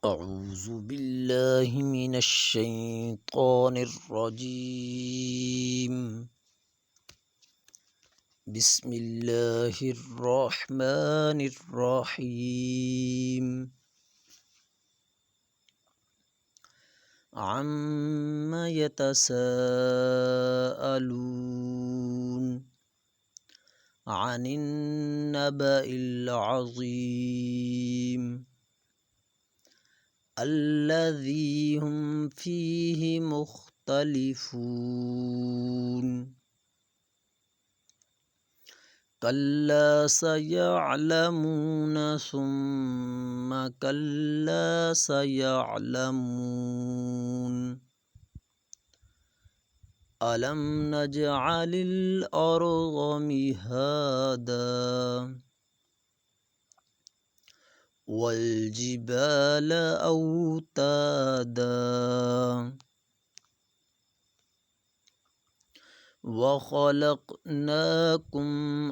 أعوذ بالله من الشيطان الرجيم. بسم الله الرحمن الرحيم. عم يتساءلون عن النبأ العظيم الذي هم فيه مختلفون. كلا سيعلمون ثم كلا سيعلمون. ألم نجعل الأرض مهادا والجبال أوتادا وخلقناكم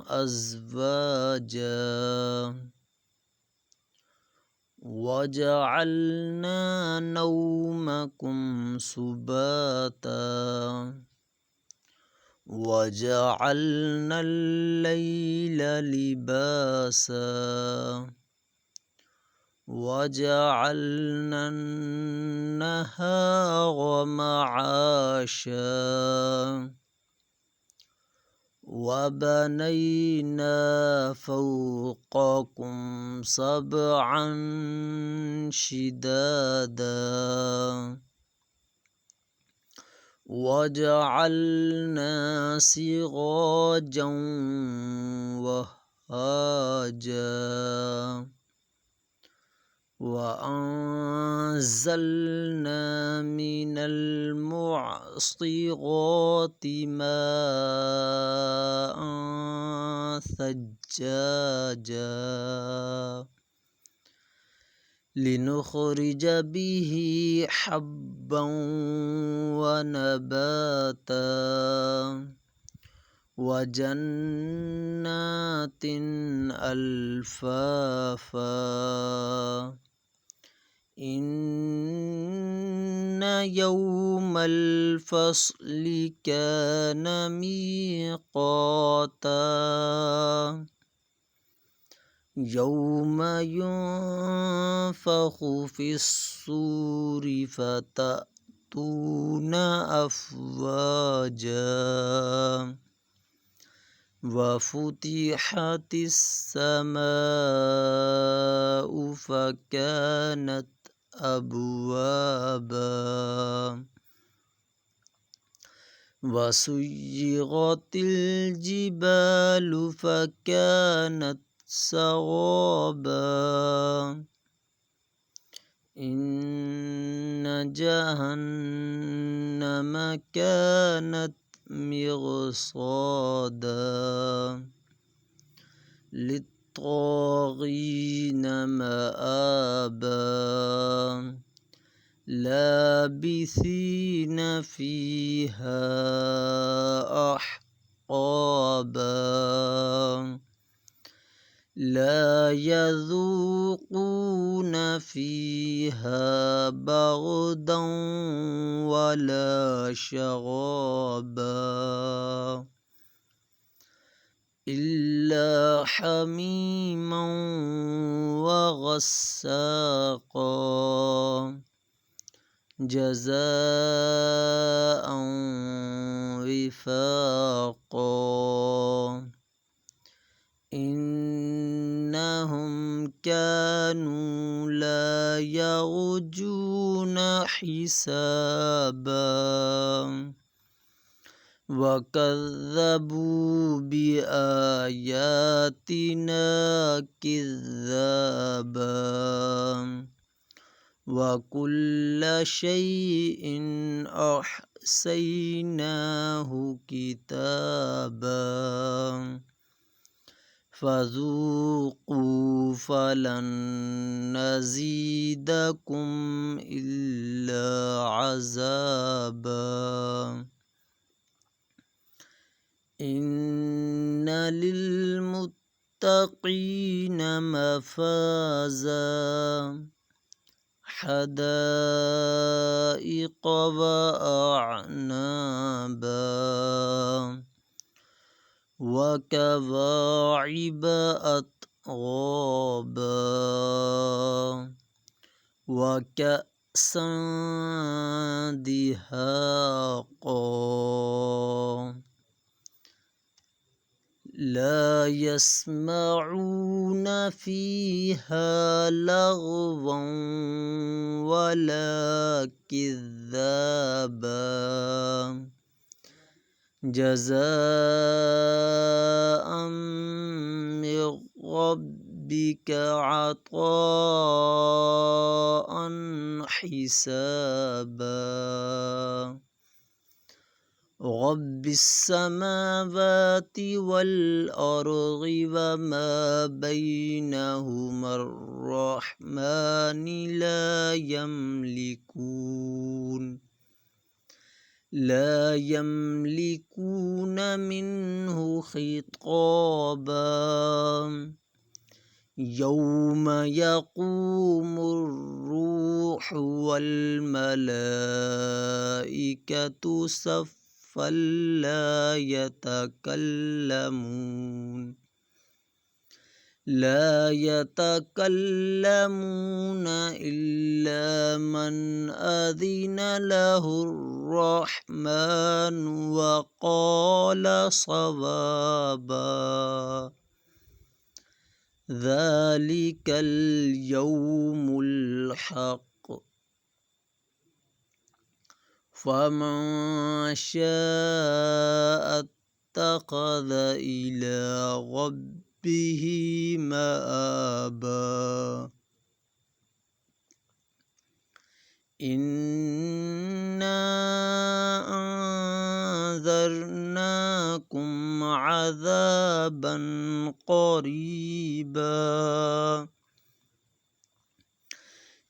أزواجا وجعلنا نومكم سباتا وجعلنا الليل لباسا وجعلنا النهار معاشا وبنينا فوقكم سبعا شدادا وجعلنا سراجا وهاجا وأنزلنا من المعصرات ماء ثجاجا لنخرج به حبا ونباتا وجنات ألفافا. إن يوم الفصل كان ميقاتا يوم ينفخ في الصور فتأتون أفواجا وفتحت السماء فكانت أبوابا وسيرت الجبال فكانت سرابا. إن جهنم كانت مرصادا للطاغين مآبا لابثين فيها أحقابا لا يذوقون فيها بردا ولا شرابا إلا حميما وغساقا جزاء وفاقا. إنهم كانوا لا يرجون حسابا وكذبوا بآياتنا كذابا وكل شيء أحصيناه كتابا فذوقوا فلن نزيدكم إلا عذابا. إن للمتقين مفازا حدائق وأعنابا وكواعب أترابا وكأسا دهاقا لا يسمعون فيها لغوا ولا كذابا جزاء من ربك عطاء حسابا رب السماوات والأرض وما بينهما الرحمن لا يملكون منه خطابا يوم يقوم الروح والملائكة صفا لا يتكلمون إلا من أذن له الرحمن وقال صوابا ذلك اليوم الحق فمن شاء اتخذ إلى ربه مآبا إنا أنذرناكم عذابا قريبا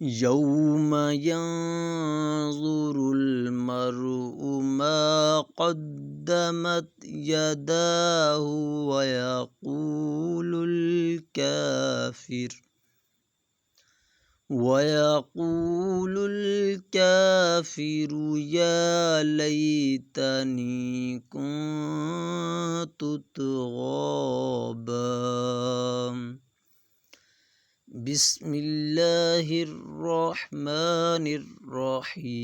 يوم ينظر المرء ما قدمت يداه ويقول الكافر يا ليتني كنت ترابا بسم الله الرحمن الرحيم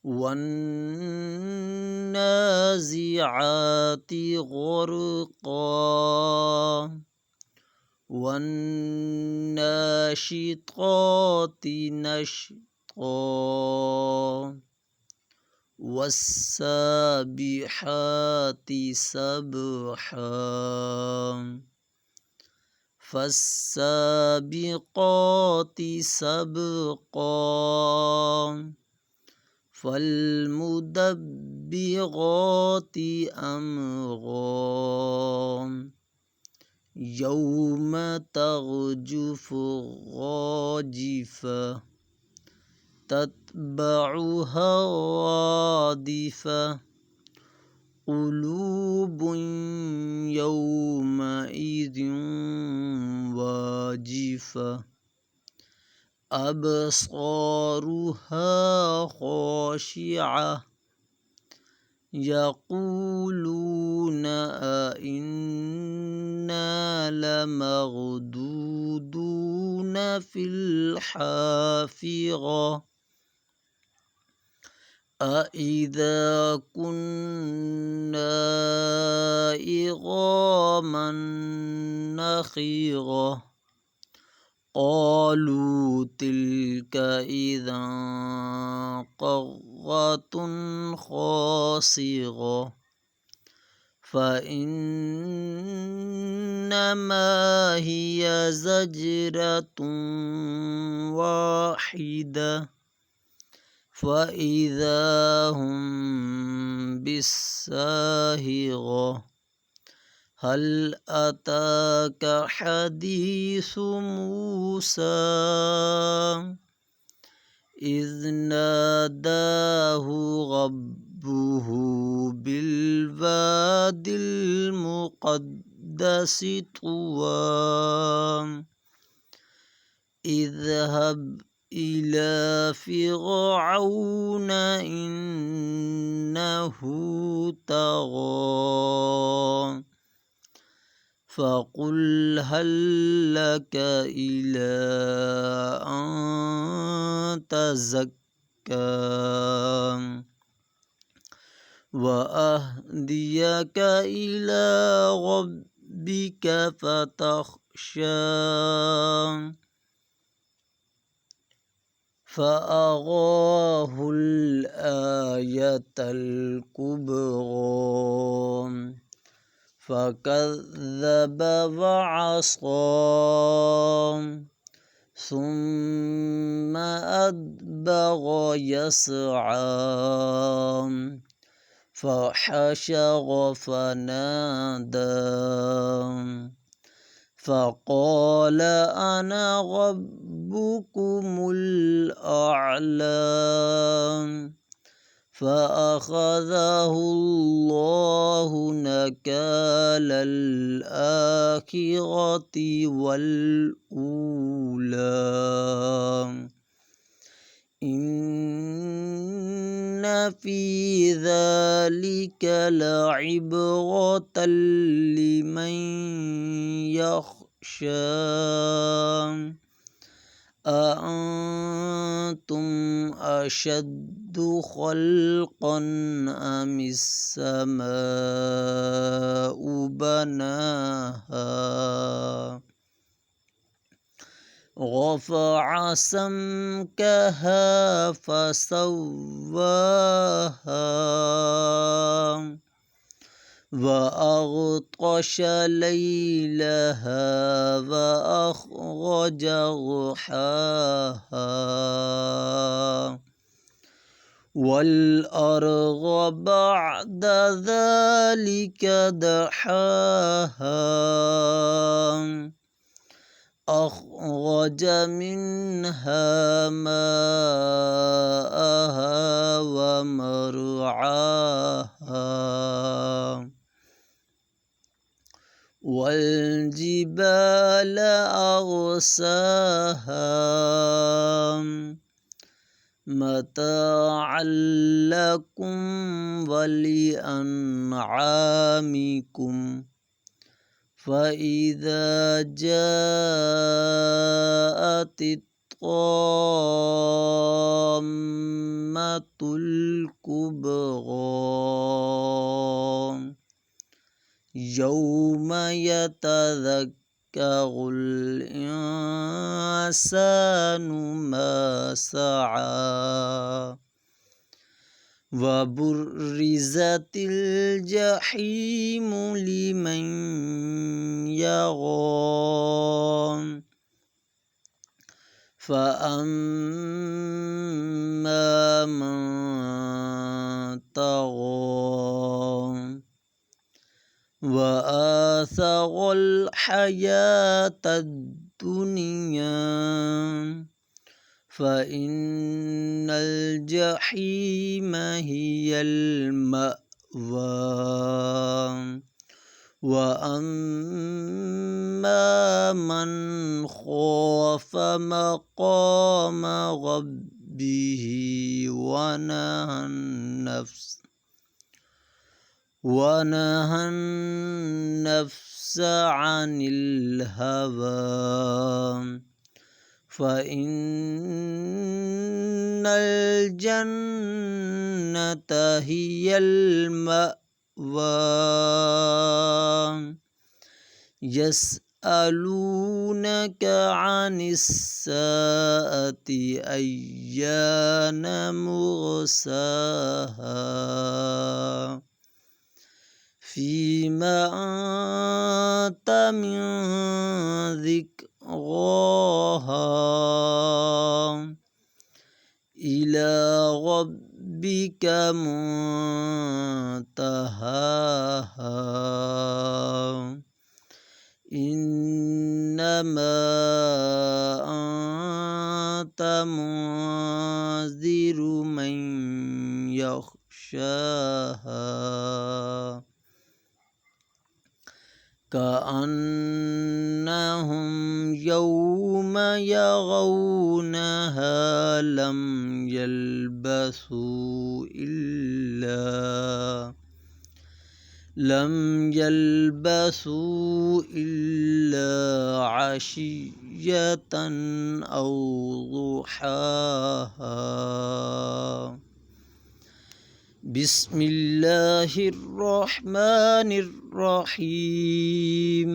والنازعات غرقا والناشطات نشطا والسابحات سبحا فالسابقات سبقا فالمدبرات أمرا يوم ترجف الراجفة تتبعها رادفة قلوب يومئذ واجفة أبصارها خاشعة يقولون أئنا لمردودون في الحافرة أإذا كنا عظاما نخرة قالوا تلك إذا قرة خاسرة فإنما هي زجرة واحدة فإذا هم بالساهرة هل أتاك حديث موسى إذ ناداه ربه بالواد المقدس طوى اذهب إلى فرعون إنه طغى فقل هل لك إلى أن تزكى وأهديك إلى ربك فتخشى فأراه الآية الكبرى فكذب وعصى ثم أدبر يسعى فحشر فنادى فقال أنا ربكم الأعلى فأخذه الله نكال الآخرة والأولى إن في ذلك لعبرة لمن يخشى أأنتم أشد خلقا أم السماء بناها رفع سمكها فسواها وأغطش ليلها وأخرج ضحاها والأرض بعد ذلك دحاها أخرج منها ماءها ومرعاها والجبال أرساها متاعا لكم ولأنعامكم فإذا جاءت الطامة الكبرى يوم يتذكر الإنسان ما سعى وبرزت الجحيم لمن يرى فأما من طغى وآثر الحياة الدنيا فإن الجحيم هي المأوى وأما من خاف مقام ربه ونهى النفس عن الهوى فإن الجنة هي المأوى يسألونك عن الساعة أيان مرساها فيما أنت من ذكراها إلى ربك منتهاها إنما أنت منذر من يخشاها كأنهم يوم يرونها لم يلبثوا إلا عشية أو ضحاها. بسم الله الرحمن الرحيم.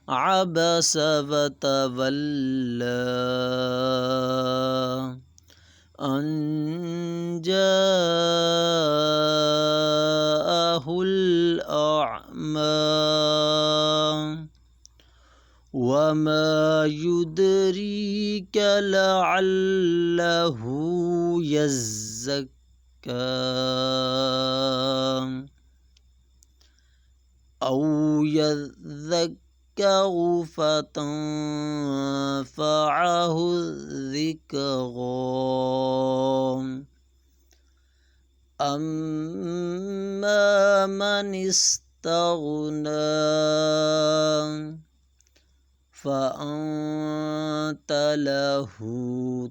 عبس وتولى أن جاءه الأعمى وما يدريك لعله يزكى أو يذكر فتنفعه الذكرى. أما من استغنى فأنت له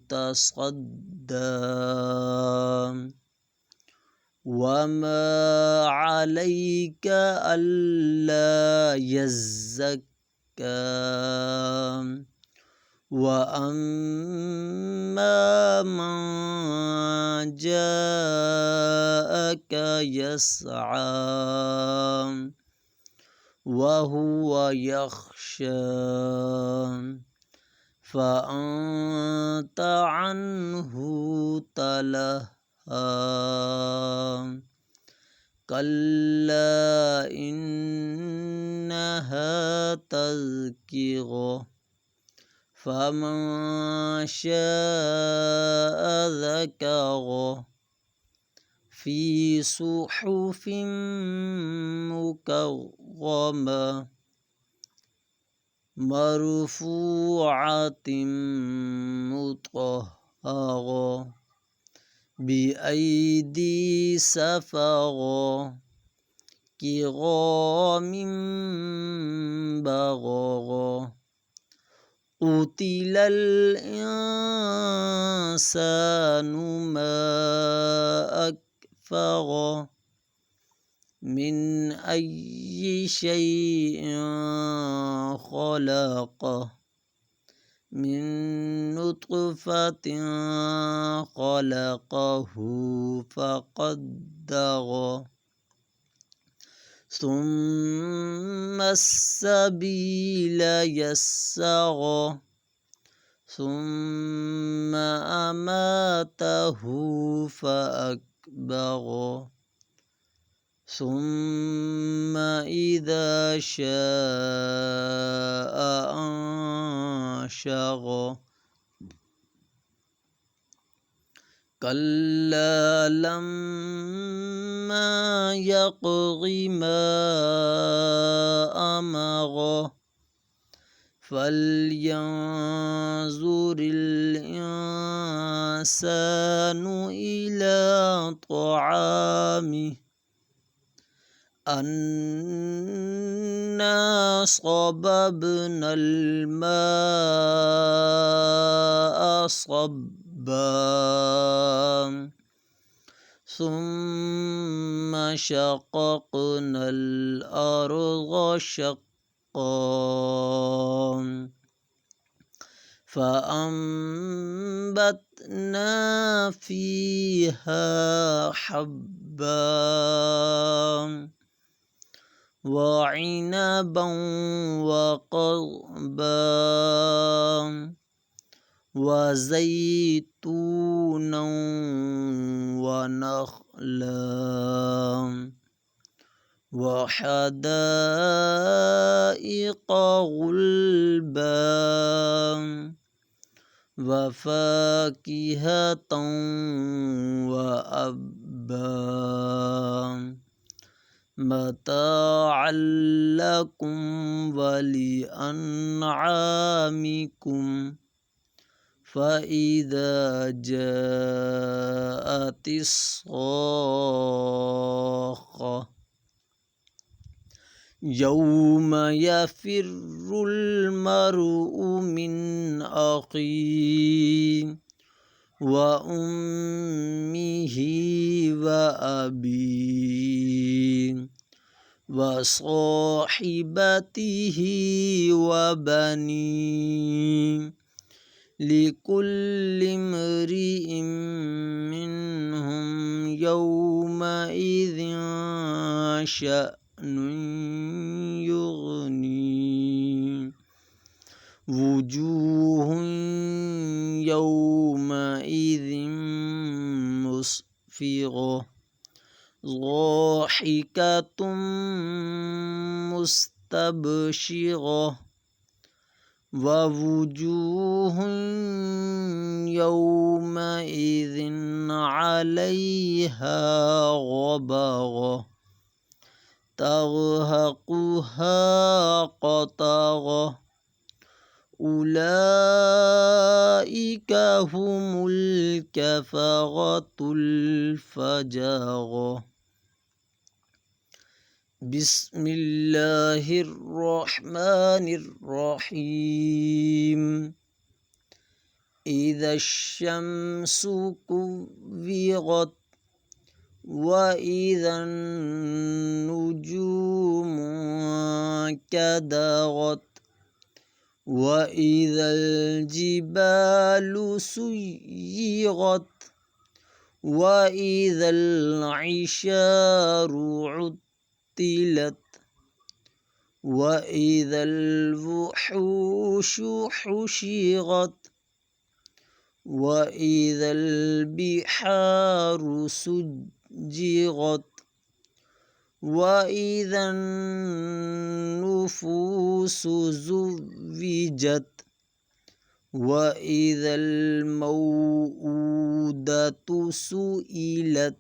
تصدى وما عليك ألا يزكى. وأما من جاءك يسعى وهو يخشى فأنت عنه تلهى. كلا إنها تذكرة فمن شاء ذكره في صحف مكرمة مرفوعة مطهرة بأيدي سفرة كرام بررة. قتل الإنسان ما أكفره من أي شيء خلقه من نطفة خلقه فقدره ثم السبيل يسره ثم أماته فأكبره ثم إذا شاء أنشره. كلا لما يقض ما أمره فلينظر الإنسان إلى طعامه أنا صببنا الماء صبا ثم شققنا الأرض شقا فأنبتنا فيها حبا وعنبا وقضبا وزيتونا ونخلا وحدائق غلبا وفاكهة وأبا متاعا لكم ولأنعامكم. فإذا جاءت الصاخة يوم يفر المرء من أخيه وأمه وأبيه وصاحبته وبنيه لكل امرئ منهم يومئذ شأن يغنيه وجوه يومئذ مسفرة ضاحكة مستبشرة ووجوه يومئذ عليها غبرة ترهقها قترة أولئك هم الكفرة الفجرة. بسم الله الرحمن الرحيم. إذا الشمس كورت وإذا النجوم كدرت وإذا الجبال سيرت وإذا العشار عطلت وإذا الوحوش حشرت وإذا البحار سجرت وإذا النفوس زوجت وإذا الموءودة سئلت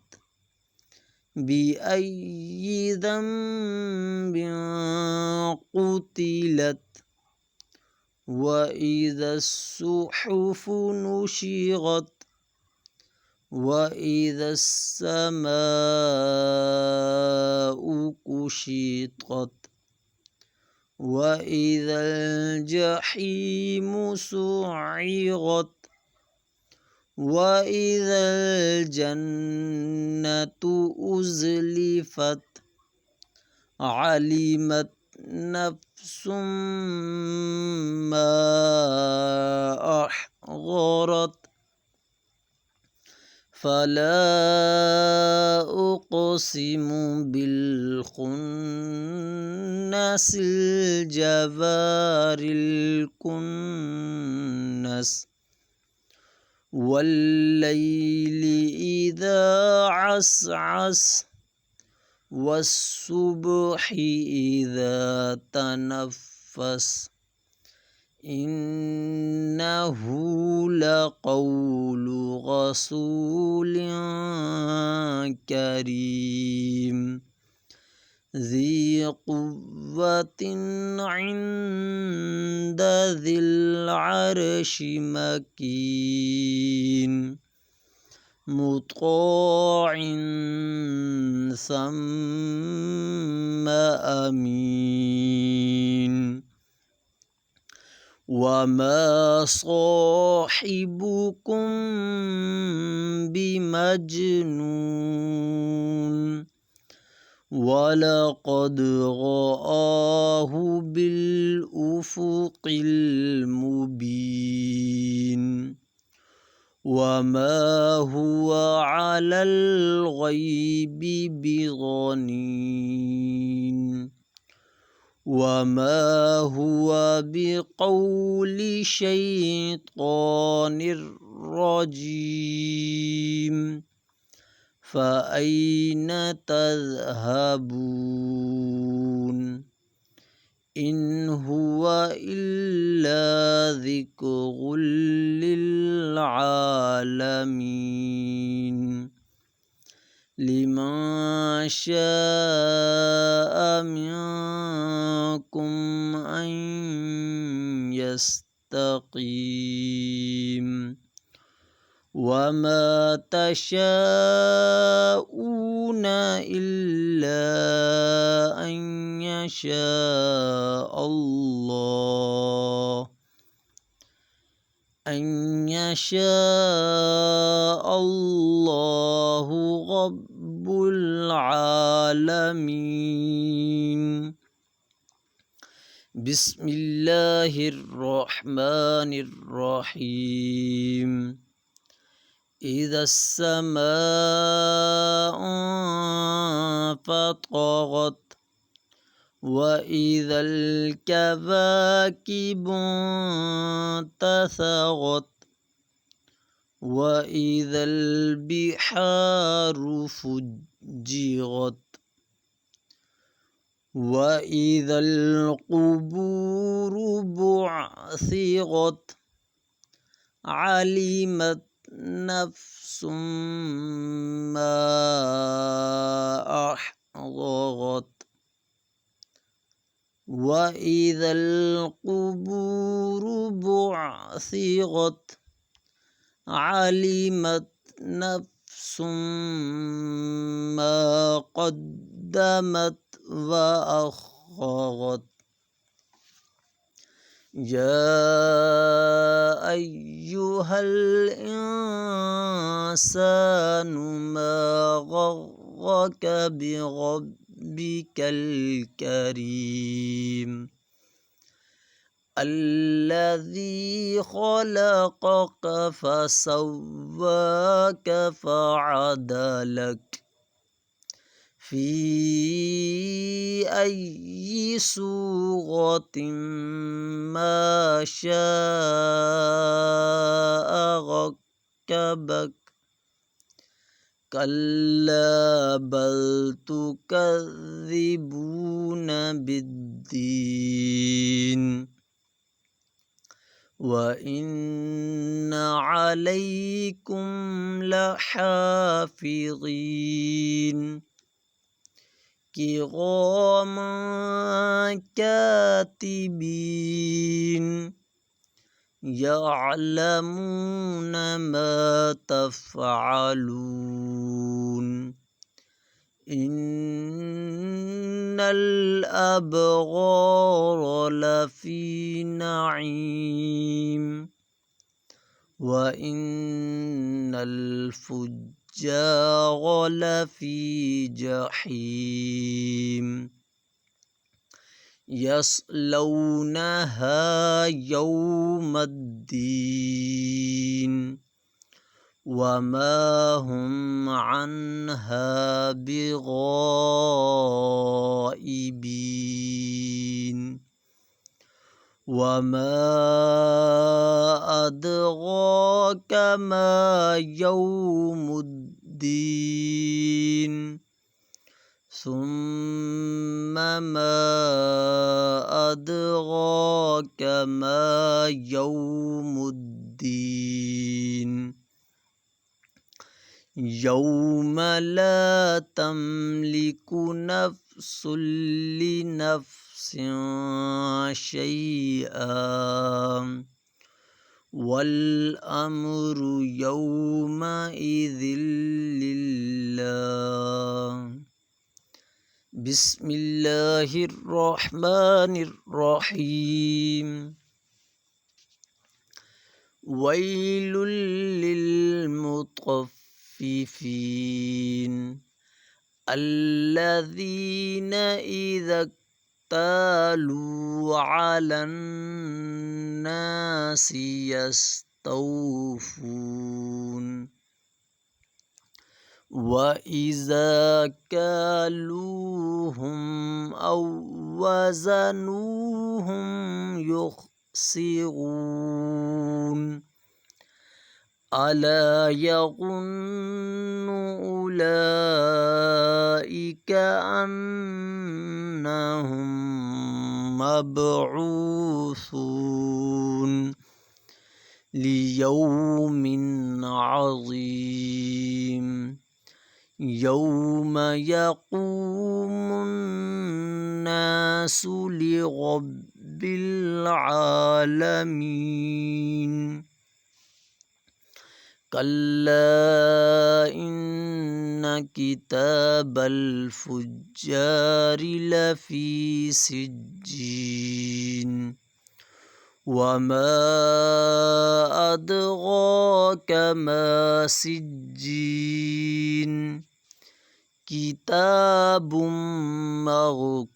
بأي ذنب قتلت وإذا الصحف نشرت وإذا السماء كشطت وإذا الجحيم سعرت وإذا الجنة أزلفت علمت نفس ما أحضرت فلا أقسم بالخنس الجوار الكنس والليل إذا عسعس والصبح إذا تنفس إنه لقول رسول كريم ذي قوة عند ذي العرش مكين مطاع ثم أمين وما صاحبكم بمجنون ولقد رآه بالأفق المبين وما هو على الغيب بضنين وما هو بقول شيطان رجيم فأين تذهبون إن هو إلا ذكر للعالمين لمن شاء منكم أن يستقيم وما تشاءون إلا أن يشاء الله رب العالمين. بسم الله الرحمن الرحيم. إذا السماء انفطرت وإذا الكواكب انتثرت وإذا البحار فجرت وإذا القبور بعثرت علمت نفس ما أحضرت وإذا القبور بعثرت علمت نفس ما قدمت وأخرت. يا أيها الإنسان ما غرك بربك الكريم الذي خلقك فسواك فعدلك في أي صورة ما شاء ركبك. كلا بل تكذبون بالدين وإن عليكم لحافظين كراما كاتبين يعلمون ما تفعلون. إن الأبرار لفي نعيم وإن الفجار لفي جحيم يصلونها يوم الدين وما هم عنها بغائبين. وما أدراك ما يوم الدين ثم ما أدراك ما يوم الدين يوم لا تملك نفس لنفس شيئا والأمر يومئذ لله. بسم الله الرحمن الرحيم. ويل للمطففين الذين إذا اكتالوا على الناس يستوفون وإذا كالوهم أو وزنوهم يخسرون. ألا يظن أولئك أنهم مبعوثون ليوم عظيم يوم يقوم الناس لرب العالمين. كلا إن كتاب الفجار لفي سجين وما أدراك ما سجين كتاب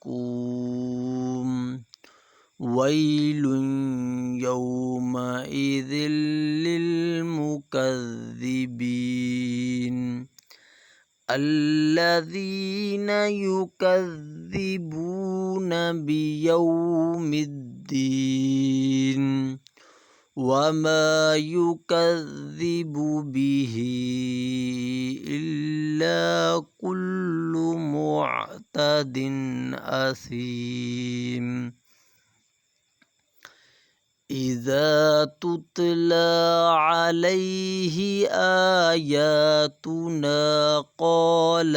مرقوم ويل يومئذ للمكذبين الذين يكذبون بيوم الدين وما يكذب به إلا كل معتد أثيم إذا تتلى عليه آياتنا قال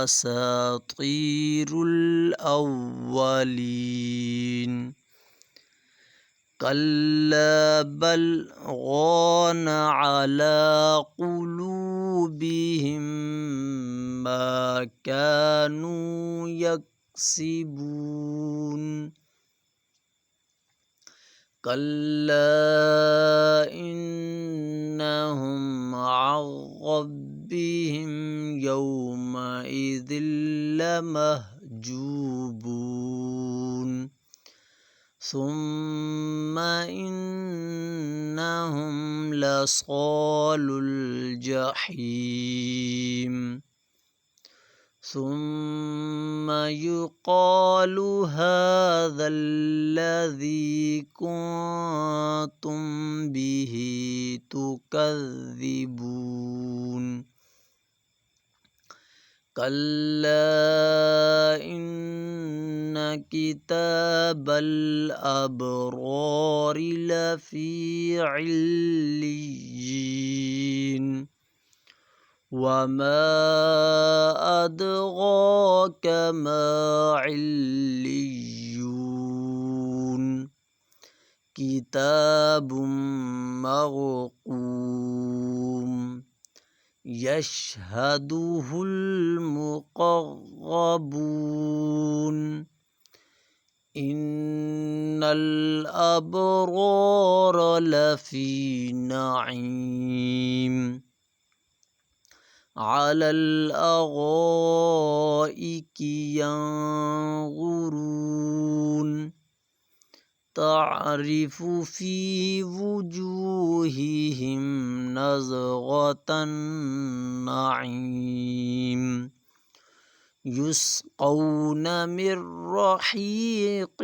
أساطير الأولين كلا بل ران على قلوبهم ما كانوا يكسبون كلا إنهم عن ربهم يومئذ لمحجوبون ثم إنهم لصالو الجحيم ثم يقال هذا الذي كنتم به تكذبون كلا إن كتاب الأبرار لفي عليين وما أدراك ما عليون كتاب مرقوم يشهده المقربون إن الأبرار لفي نعيم على الأرائك ينظرون تعرف في وجوههم نظرة النعيم يسقون من رحيق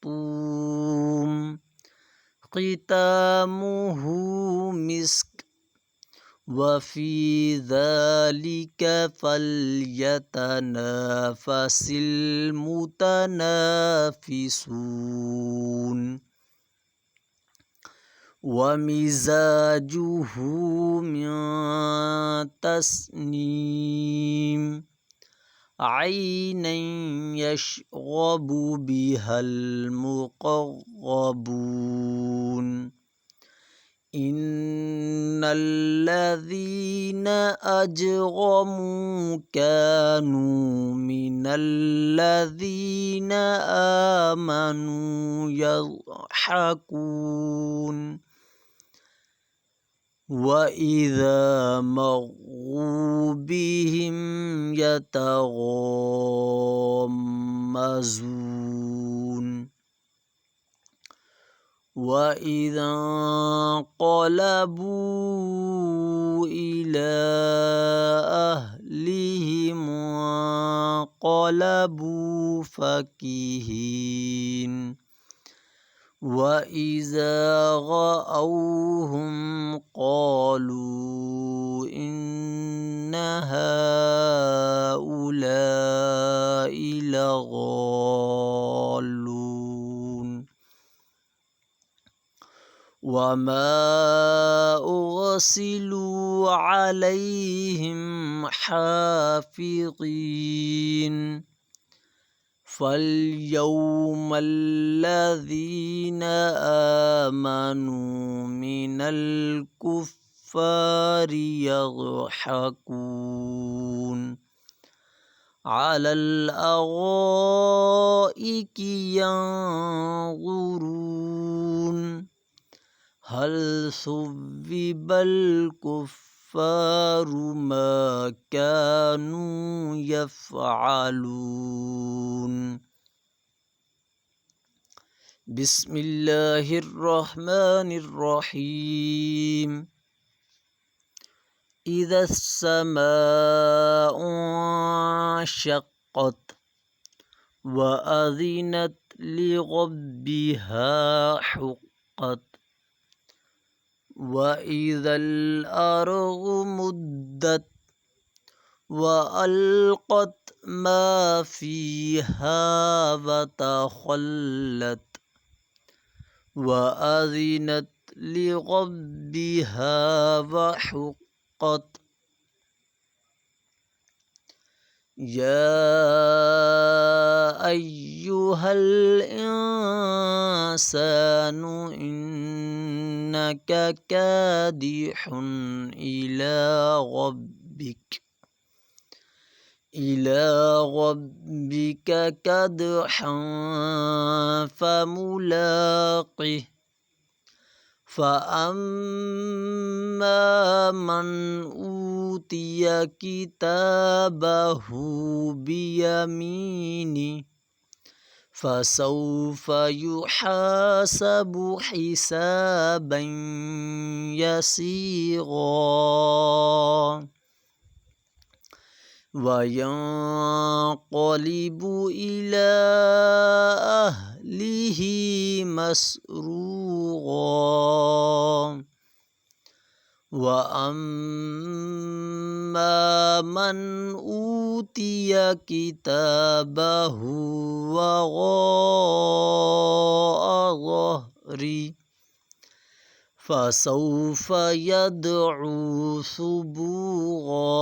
مختوم ختامه مسك وفي ذلك فليتنافس المتنافسون ومزاجه من تسنيم عينا يشرب بها المقربون إن الذين أجرموا كانوا من الذين آمنوا يضحكون وإذا مروا بهم يتغامزون وإذا انقلبوا إلى أهلهم انقلبوا فكهين وإذا رأوهم قالوا إن هؤلاء لضالون وما أرسلوا عليهم حافظين فاليوم الذين آمنوا من الكفار يضحكون على الأرائك ينظرون هل ثوب الكفار ما كانوا يفعلون. بسم الله الرحمن الرحيم. إذا السماء انشقت وأذنت لربها حقت وإذا الأرض مدت وألقت ما فيها وتخلت وأذنت لربها وحقت. يا أيها الإنسان إنك كادح إلى ربك كدحا فملاقه فأما من أوتي كتابه بيمينه فسوف يحاسب حسابا يسيرا وينقلب إلى أهله مسرورا. وأما من أوتي كتابه وراء ظهره فسوف يدعو ثبورا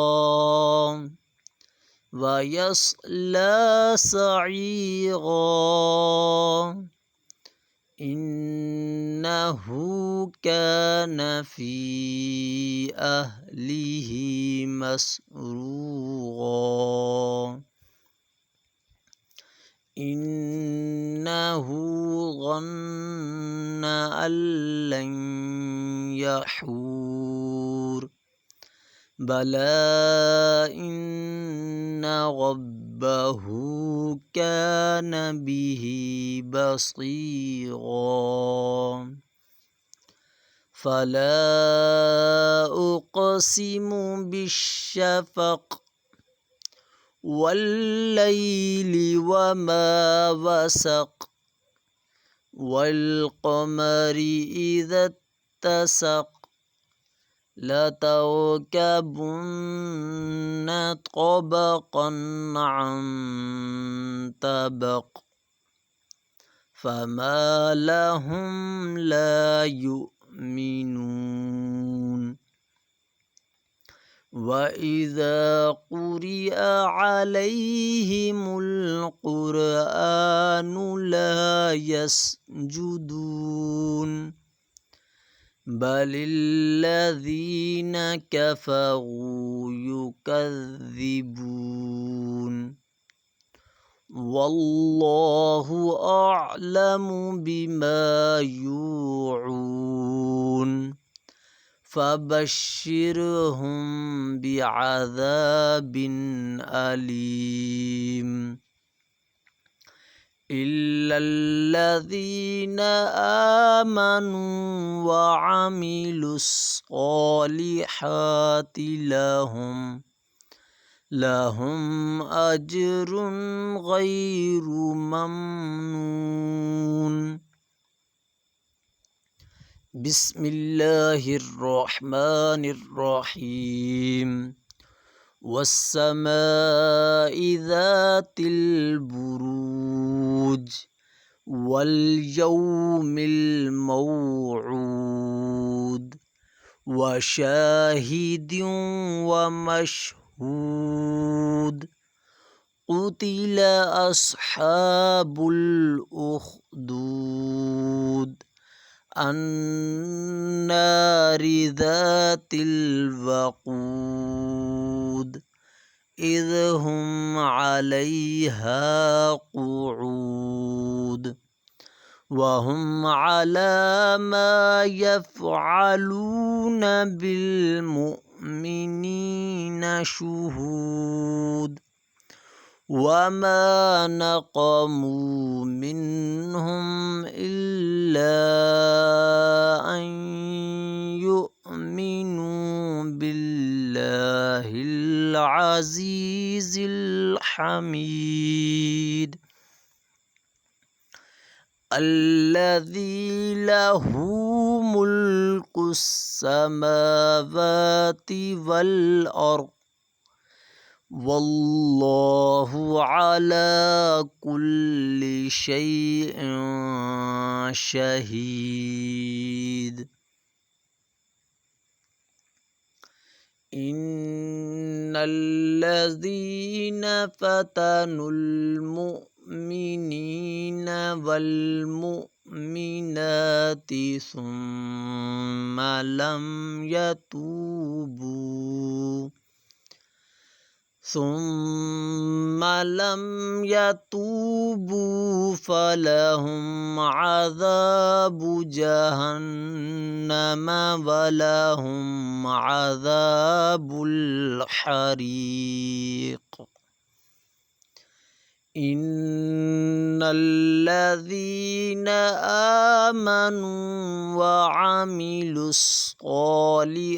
ويصلى سعيرا إنه كان في أهله مسرورا إنه ظن أن لن يحور بلى إن ربه كان به بصيرا. فلا أقسم بالشفق والليل وما وسق والقمر إذا اتسق لتركبن طبقا عن طبق فما لهم لا يؤمنون. وإذا قرئ عليهم القرآن لا يسجدون بل الذين كفروا يكذبون والله أعلم بما يوعون فبشرهم بعذاب أليم إلا الذين آمنوا وعملوا الصالحات لهم أجر غير ممنون. بسم الله الرحمن الرحيم. والسماء ذات البروج واليوم الموعود وشاهد ومشهود قتل أصحاب الأخدود النار ذات الوقود إذ هم عليها قعود وهم على ما يفعلون بالمؤمنين شهود وما نقموا منهم إلا أن يؤمنوا بالله العزيز الحميد الذي له ملك السماوات والأرض والله على كل شيء شهيد إن الذين فتنوا المؤمنين والمؤمنات ثم لم يتوبوا فلهم عذاب جهنم ولهم عذاب الحريق إن الذين آمنوا وعملوا الصالحات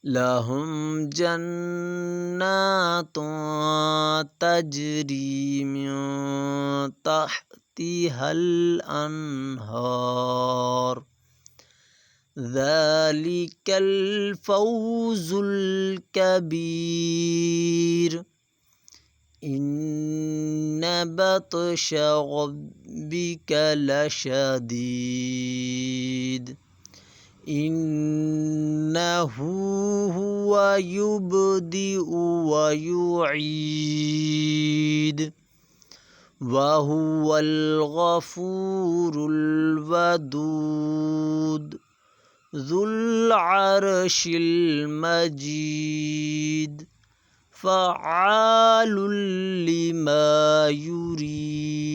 لهم جنات تجري من تحتها الأنهار ذلك الفوز الكبير إن بطش ربك لشديد إنه هو يبدئ ويعيد وهو الغفور الودود ذو العرش المجيد فعال لما يريد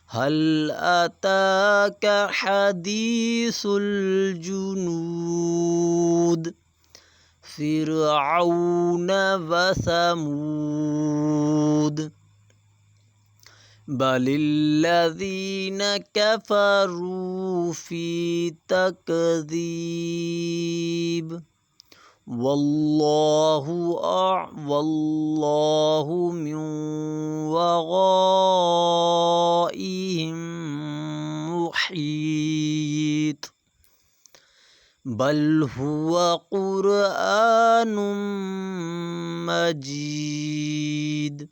هل أتاك حديث الجنود فرعون وثمود بل الذين كفروا في تكذيب والله من ورائهم محيط بل هو قرآن مجيد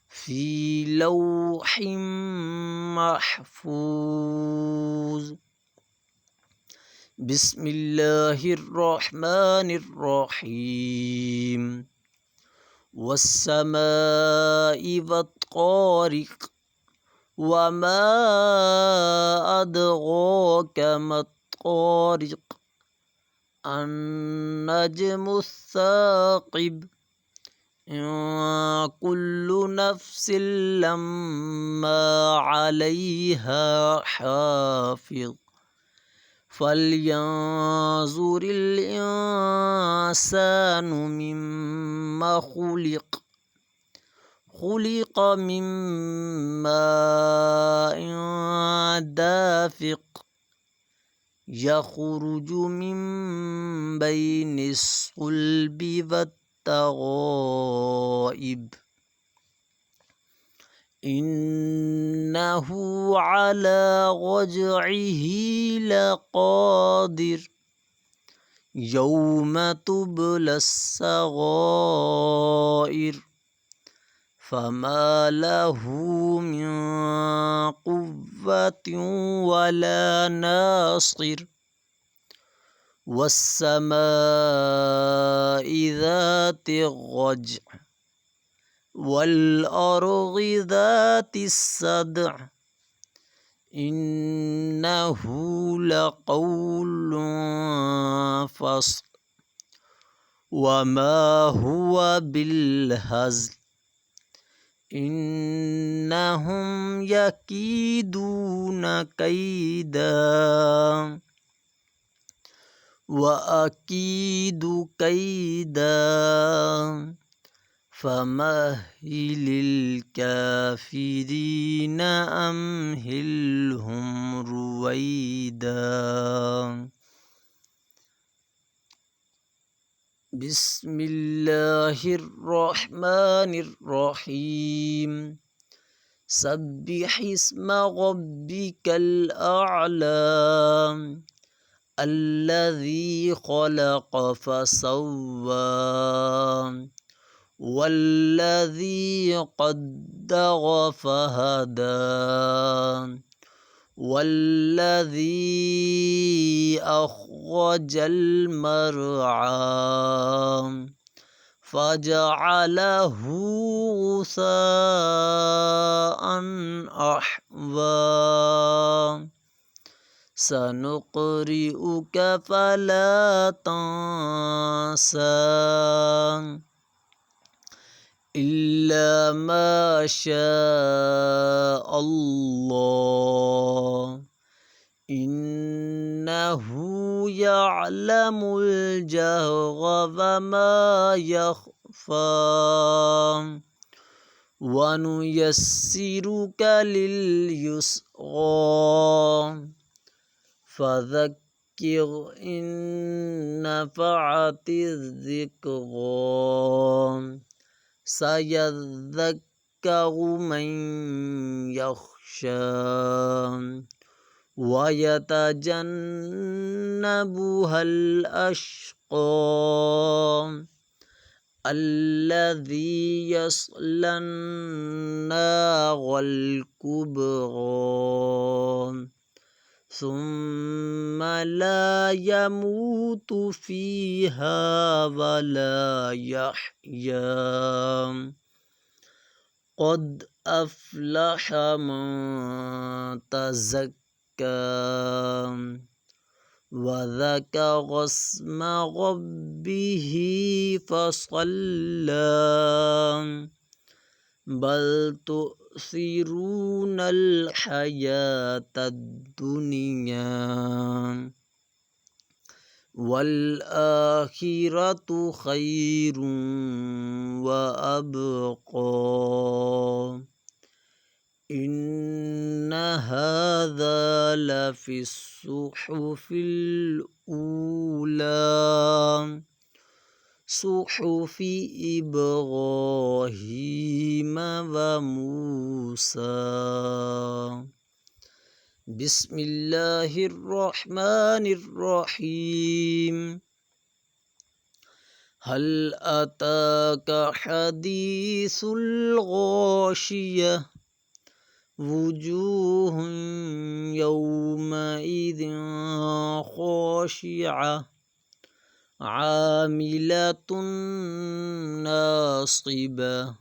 في لوح محفوظ بسم الله الرحمن الرحيم والسماء والطارق وما أدراك ما الطارق النجم الثاقب إن كل نفس لما عليها حافظ فلينظر الإنسان مما خلق من ماء دافق يخرج من بين الصلب والترائب إنه على رجعه لقادر يوم تبلى السرائر فما له من قوة ولا ناصر والسماء ذات الرجع والأرض ذات الصدع إنه لقول فصل وما هو بالهزل إنهم يكيدون كيدا وأكيد كيدا فمهل الكافرين أمهلهم رويدا بسم الله الرحمن الرحيم سبح اسم ربك الأعلى الذي خلق فسوى والذي قدر فهدى والذي أخرج المرعى فجعله غثاء أحوى سنقرئك فلا تنسى إلا ما شاء الله إنه يعلم الجهر وما يخفى ونيسرك لليسرى فذكر إن نفعت الذكرى سيذكر من يخشى ويتجنبها الأشقى الذي يصلى النار الكبرى ثم لا يموت فيها ولا يحيا قد أفلح من تزكى وذكر اسم ربه فصلى بل تؤثرون الحياة الدنيا والآخرة خير وأبقى إن هذا لفي الصحف الأولى صحف إبراهيم وموسى بسم الله الرحمن الرحيم هل أتاك حديث الغاشية وجوه يومئذ خاشعة عاملة ناصبة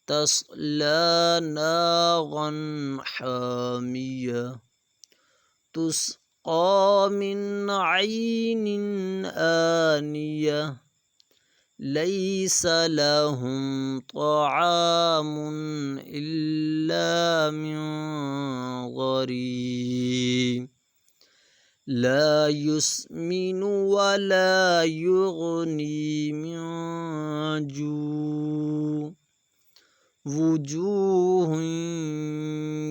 تصلى نارا حامية تسقى من عين آنية ليس لهم طعام إلا من ضريع لا يسمن ولا يغني من جوع وجوه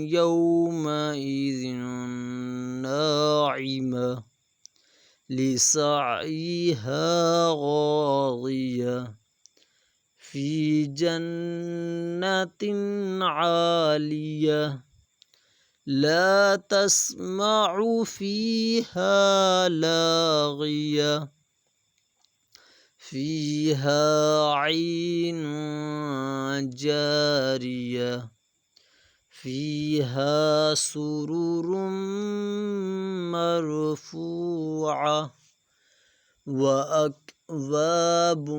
يومئذ ناعمة لسعيها راضية في جنة عالية لا تسمع فيها لاغية فيها عين جارية فيها سرر مرفوعة وأكواب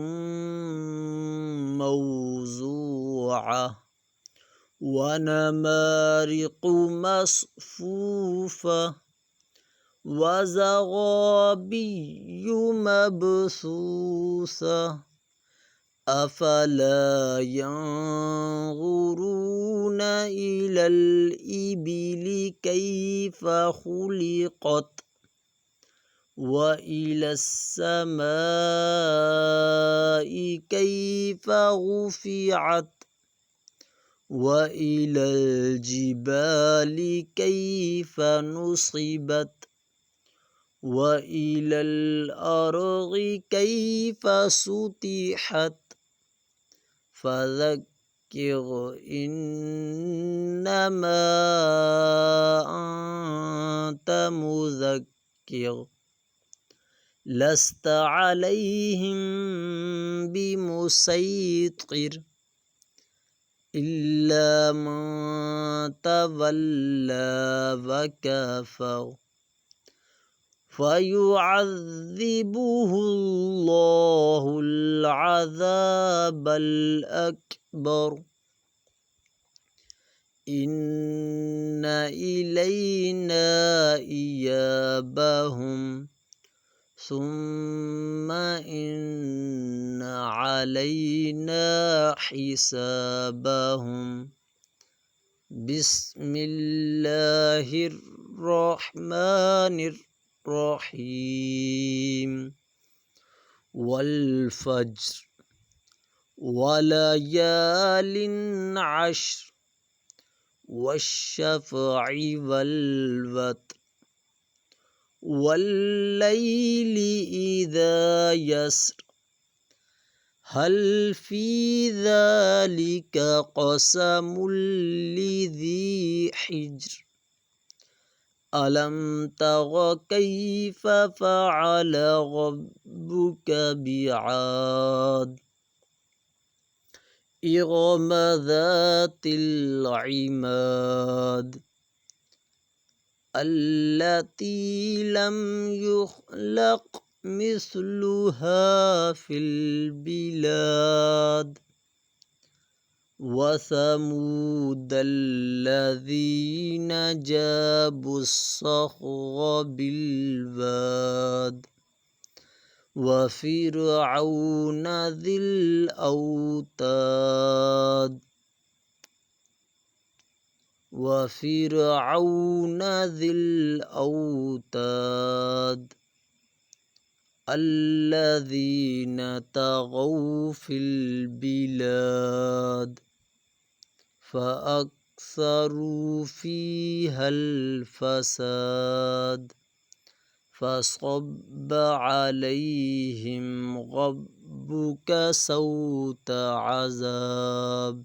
موضوعة ونمارق مصفوفة وزغابي مبثوثة أفلا ينظرون إلى الإبل كيف خلقت وإلى السماء كيف رفعت وإلى الجبال كيف نصبت وإلى الأرض كيف سطحت فذكر إنما أنت مذكر لست عليهم بمسيطر إلا من تولى وكفر فيعذبه الله العذاب الأكبر إن إلينا إيابهم ثم إن علينا حسابهم بسم الله الرحمن الرحيم والفجر وليال عشر والشفع والوتر والليل إذا يسر هل في ذلك قسم لذي حجر ألم تر كيف فعل ربك بعاد إرم ذات العماد التي لم يخلق مثلها في البلاد وثمود الذين جابوا الصخر بالواد وفرعون ذي الأوتاد الذين طغوا في البلاد فأكثروا فيها الفساد فصب عليهم ربك سوط عذاب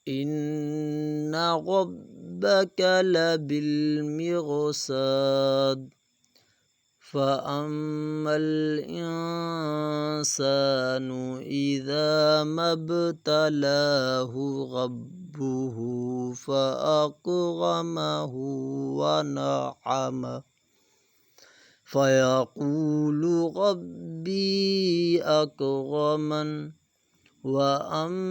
إن ربك لبالمرصاد فأما الإنسان إذا ما ابتلاه ربه فأكرمه ونعمه فيقول ربي أكرمن وأما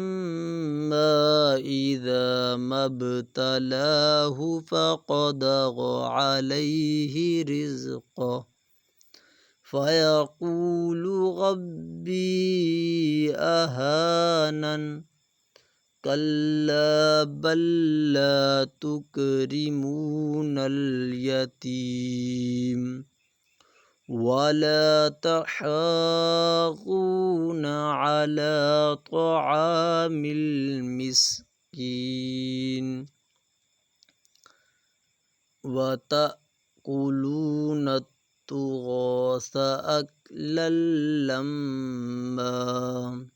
إذا ما ابتلاه فقدر عليه رزقه فيقول ربي أهانن كلا بل لا تكرمون اليتيم ولا تحاضون على طعام المسكين وتأكلون التراث أكلا لما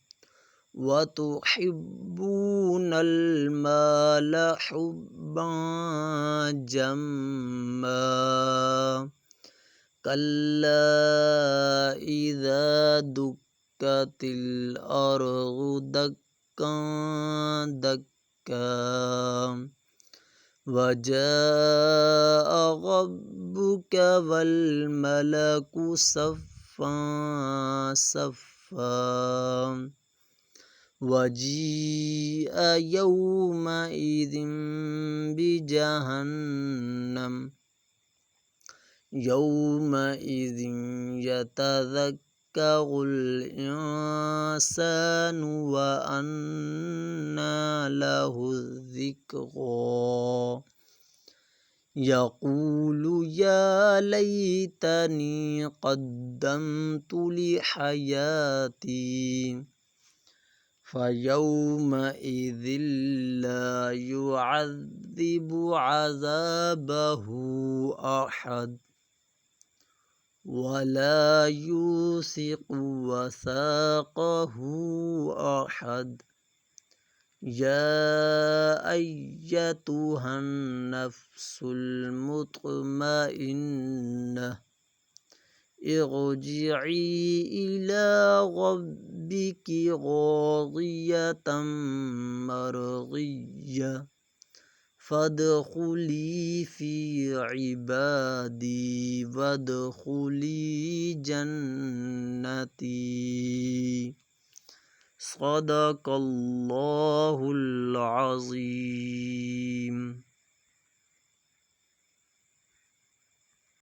وتحبون المال حبا جما كلا إذا دكت الأرض دكا دكا وجاء ربك والملك صفا صفا وجيء يومئذ بجهنم يومئذ يتذكر الإنسان وأنى له الذكرى يقول يا ليتني قدمت لحياتي فيومئذ لا يعذب عذابه أحد ولا يوثق وثاقه أحد يا أيتها النفس المطمئنة ارجعي إلى ربك راضية مرضية فادخلي في عبادي وادخلي جنتي صدق الله العظيم.